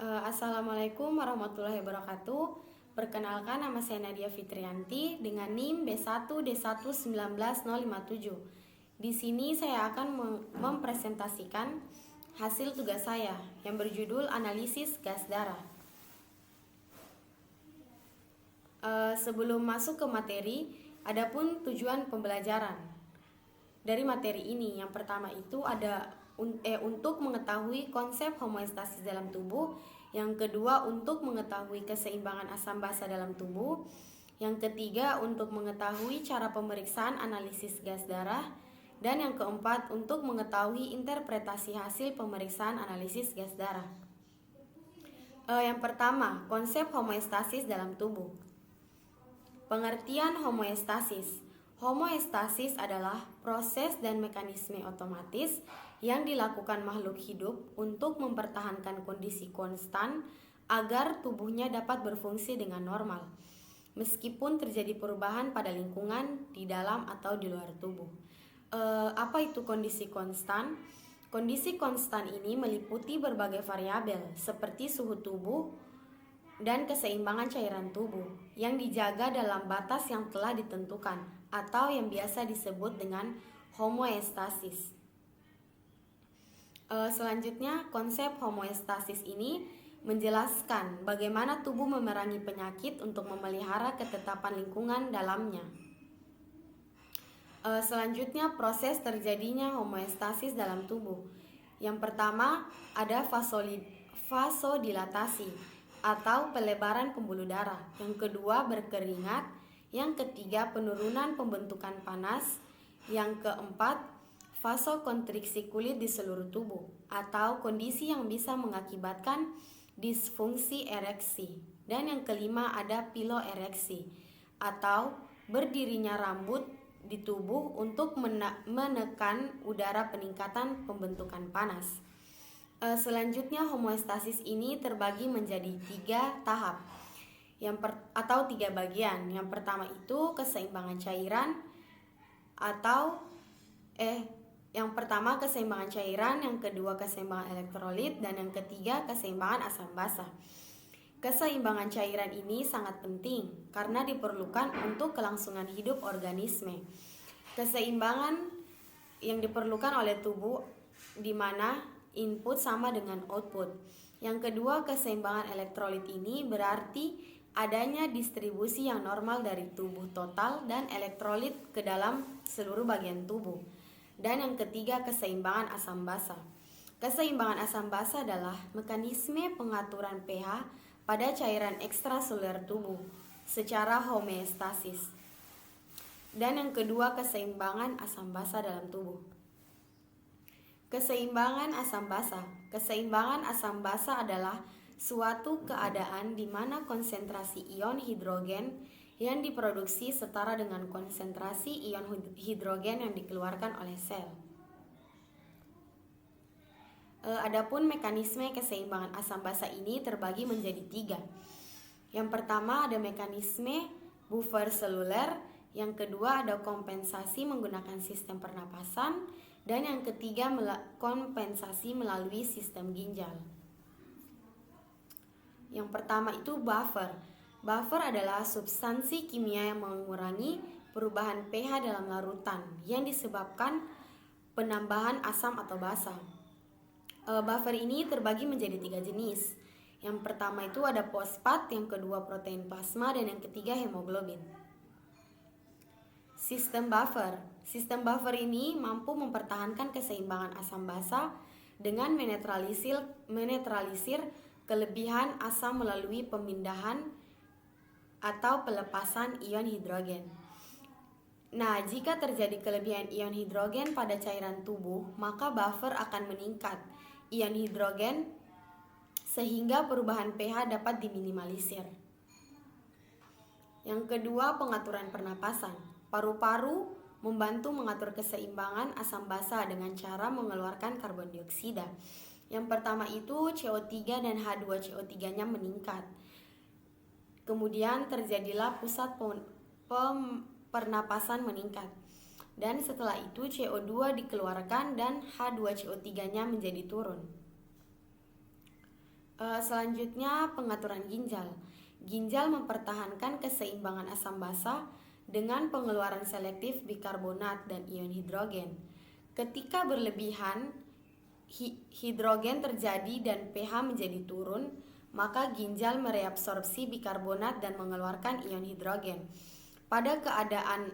Assalamualaikum warahmatullahi wabarakatuh. Perkenalkan, nama saya Nadia Fitrianti dengan NIM B1D1199057. Di sini saya akan mempresentasikan hasil tugas saya yang berjudul analisis gas darah. Sebelum masuk ke materi, adapun tujuan pembelajaran dari materi ini. Yang pertama itu untuk mengetahui konsep homeostasis dalam tubuh. Yang kedua, untuk mengetahui keseimbangan asam basa dalam tubuh. Yang ketiga, untuk mengetahui cara pemeriksaan analisis gas darah. Dan yang keempat, untuk mengetahui interpretasi hasil pemeriksaan analisis gas darah. Yang pertama, konsep homeostasis dalam tubuh. Pengertian homeostasis. Homeostasis adalah proses dan mekanisme otomatis yang dilakukan makhluk hidup untuk mempertahankan kondisi konstan agar tubuhnya dapat berfungsi dengan normal, meskipun terjadi perubahan pada lingkungan di dalam atau di luar tubuh. Apa itu kondisi konstan? Kondisi konstan ini meliputi berbagai variabel seperti suhu tubuh dan keseimbangan cairan tubuh yang dijaga dalam batas yang telah ditentukan atau yang biasa disebut dengan homeostasis. Selanjutnya, konsep homeostasis ini menjelaskan bagaimana tubuh memerangi penyakit untuk memelihara ketetapan lingkungan dalamnya. Selanjutnya, proses terjadinya homeostasis dalam tubuh. Yang pertama, ada vasodilatasi atau pelebaran pembuluh darah. Yang kedua, berkeringat. Yang ketiga, penurunan pembentukan panas. Yang keempat, vasokonstriksi kulit di seluruh tubuh atau kondisi yang bisa mengakibatkan disfungsi ereksi. Dan yang kelima, ada piloereksi atau berdirinya rambut di tubuh untuk menekan udara peningkatan pembentukan panas. Selanjutnya, homeostasis ini terbagi menjadi 3 tahap atau 3 bagian. Yang pertama itu keseimbangan cairan yang pertama keseimbangan cairan, yang kedua keseimbangan elektrolit, dan yang ketiga keseimbangan asam basa. Keseimbangan cairan ini sangat penting karena diperlukan untuk kelangsungan hidup organisme. Keseimbangan yang diperlukan oleh tubuh di mana input sama dengan output. Yang kedua, keseimbangan elektrolit ini berarti adanya distribusi yang normal dari tubuh total dan elektrolit ke dalam seluruh bagian tubuh. Dan yang ketiga, keseimbangan asam basa. Keseimbangan asam basa adalah mekanisme pengaturan pH pada cairan ekstraseluler tubuh secara homeostasis. Dan yang kedua, keseimbangan asam basa dalam tubuh. Keseimbangan asam basa. Keseimbangan asam basa adalah suatu keadaan di mana konsentrasi ion hidrogen yang diproduksi setara dengan konsentrasi ion hidrogen yang dikeluarkan oleh sel. Adapun mekanisme keseimbangan asam basa ini terbagi menjadi 3. Yang pertama ada mekanisme buffer seluler, yang kedua ada kompensasi menggunakan sistem pernapasan, dan yang ketiga kompensasi melalui sistem ginjal. Yang pertama itu buffer. Buffer adalah substansi kimia yang mengurangi perubahan pH dalam larutan yang disebabkan penambahan asam atau basa. Buffer ini terbagi menjadi 3 jenis. Yang pertama itu ada fosfat, yang kedua protein plasma, dan yang ketiga hemoglobin. Sistem buffer. Sistem buffer ini mampu mempertahankan keseimbangan asam basa dengan menetralisir kelebihan asam melalui pemindahan atau pelepasan ion hidrogen. Nah, jika terjadi kelebihan ion hidrogen pada cairan tubuh, maka buffer akan meningkat ion hidrogen sehingga perubahan pH dapat diminimalisir. Yang kedua, pengaturan pernapasan. Paru-paru membantu mengatur keseimbangan asam basa dengan cara mengeluarkan karbon dioksida. Yang pertama itu CO3 dan H2CO3-nya meningkat. Kemudian terjadilah pusat pernapasan meningkat. Dan setelah itu CO2 dikeluarkan dan H2CO3-nya menjadi turun. Selanjutnya pengaturan ginjal. Ginjal mempertahankan keseimbangan asam basa dengan pengeluaran selektif bikarbonat dan ion hidrogen. Ketika berlebihan, hidrogen terjadi dan pH menjadi turun, maka ginjal mereabsorpsi bikarbonat dan mengeluarkan ion hidrogen. Pada keadaan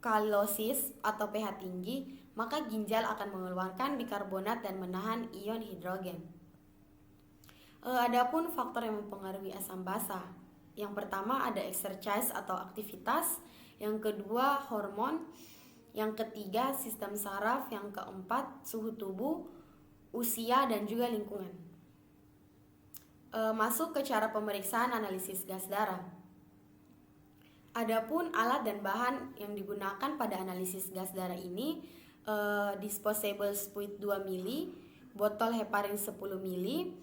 alkalosis atau pH tinggi, maka ginjal akan mengeluarkan bikarbonat dan menahan ion hidrogen. Adapun faktor yang mempengaruhi asam basa. Yang pertama ada exercise atau aktivitas, yang kedua hormon, yang ketiga sistem saraf, yang keempat suhu tubuh, usia dan juga lingkungan. Masuk ke cara pemeriksaan analisis gas darah. Adapun alat dan bahan yang digunakan pada analisis gas darah ini, disposable spuit 2 mili, botol heparin 10 mili,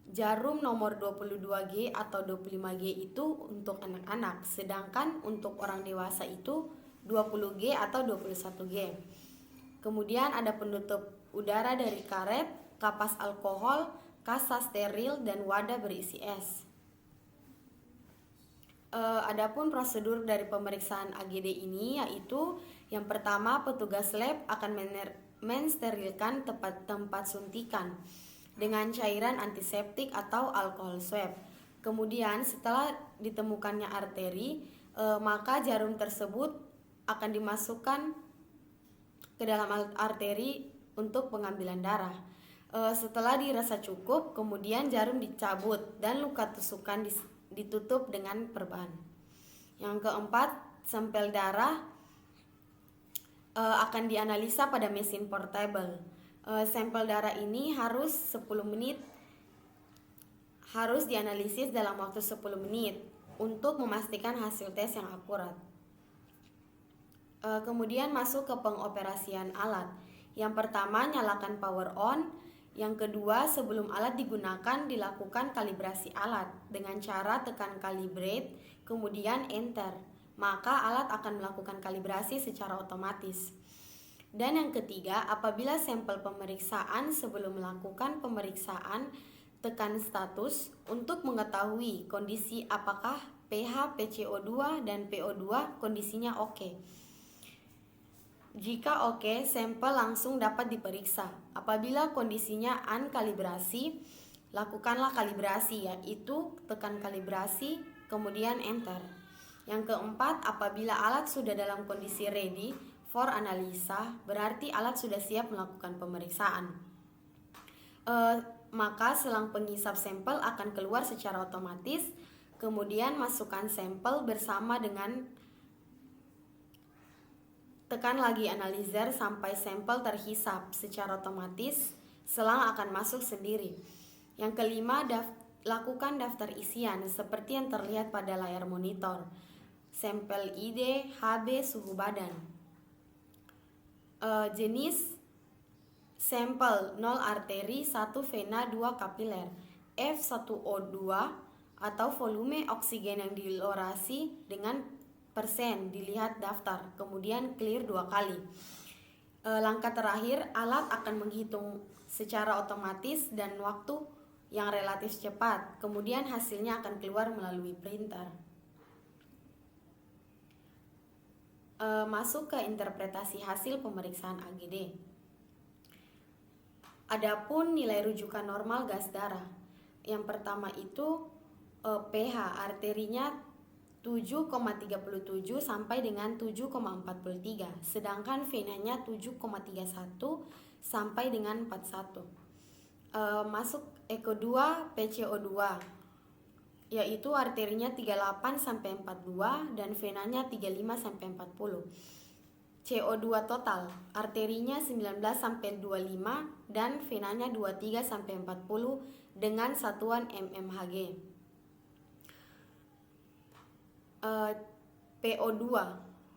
jarum nomor 22G atau 25G itu untuk anak-anak, sedangkan untuk orang dewasa itu 20G atau 21G. Kemudian ada penutup udara dari karet, kapas alkohol, kasa steril, dan wadah berisi es. Adapun prosedur dari pemeriksaan AGD ini yaitu yang pertama, petugas lab akan mensterilkan tempat suntikan dengan cairan antiseptik atau alkohol swab. Kemudian setelah ditemukannya arteri, maka jarum tersebut akan dimasukkan ke dalam arteri untuk pengambilan darah. Setelah dirasa cukup, kemudian jarum dicabut dan luka tusukan ditutup dengan perban. Yang keempat, sampel darah akan dianalisa pada mesin portable. Sampel darah ini harus 10 menit, harus dianalisis dalam waktu 10 menit untuk memastikan hasil tes yang akurat. Kemudian masuk ke pengoperasian alat. Yang pertama, nyalakan power on. Yang kedua, sebelum alat digunakan dilakukan kalibrasi alat dengan cara tekan calibrate, kemudian enter. Maka alat akan melakukan kalibrasi secara otomatis. Dan yang ketiga, apabila sampel pemeriksaan sebelum melakukan pemeriksaan, tekan status untuk mengetahui kondisi apakah pH, PCO2, dan PO2 kondisinya oke. Jika oke, sampel langsung dapat diperiksa. Apabila kondisinya unkalibrasi, lakukanlah kalibrasi, yaitu tekan kalibrasi, kemudian enter. Yang keempat, apabila alat sudah dalam kondisi ready for analisa, berarti alat sudah siap melakukan pemeriksaan. Maka selang pengisap sampel akan keluar secara otomatis. Kemudian masukkan sampel bersama dengan tekan lagi analyzer sampai sampel terhisap secara otomatis. Selang akan masuk sendiri. Yang kelima, lakukan daftar isian seperti yang terlihat pada layar monitor. Sampel ID, HB, suhu badan. Jenis sampel 0 arteri, 1 vena, 2 kapiler, F1O2 atau volume oksigen yang dilorasi dengan persen, dilihat daftar, kemudian clear 2 kali. Langkah terakhir, alat akan menghitung secara otomatis dan waktu yang relatif cepat, kemudian hasilnya akan keluar melalui printer. Masuk ke interpretasi hasil pemeriksaan AGD. Adapun nilai rujukan normal gas darah. Yang pertama itu pH arterinya 7,37 sampai dengan 7,43, sedangkan venanya 7,31 sampai dengan 41. Masuk kedua PCO2, yaitu arterinya 38 sampai 42 dan venanya 35 sampai 40. CO2 total, arterinya 19 sampai 25 dan venanya 23 sampai 40 dengan satuan mmHg. PO2,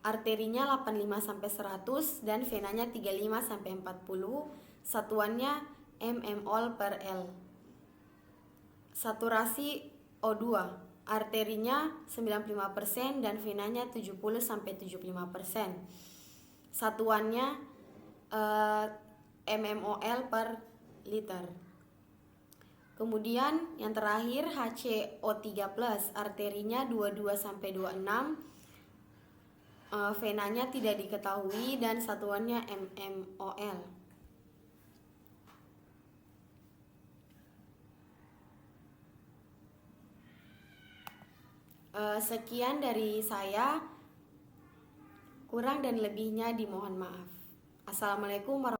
arterinya 85 sampai 100 dan venanya 35 sampai 40, satuannya mmol per L. Saturasi O2, arterinya 95% dan venanya 70 sampai 75%. Satuannya mmol per liter. Kemudian yang terakhir HCO3+, arterinya 22-26, venanya tidak diketahui dan satuannya mmol. Sekian dari saya, kurang dan lebihnya dimohon maaf. Assalamualaikum warahmatullahi wabarakatuh.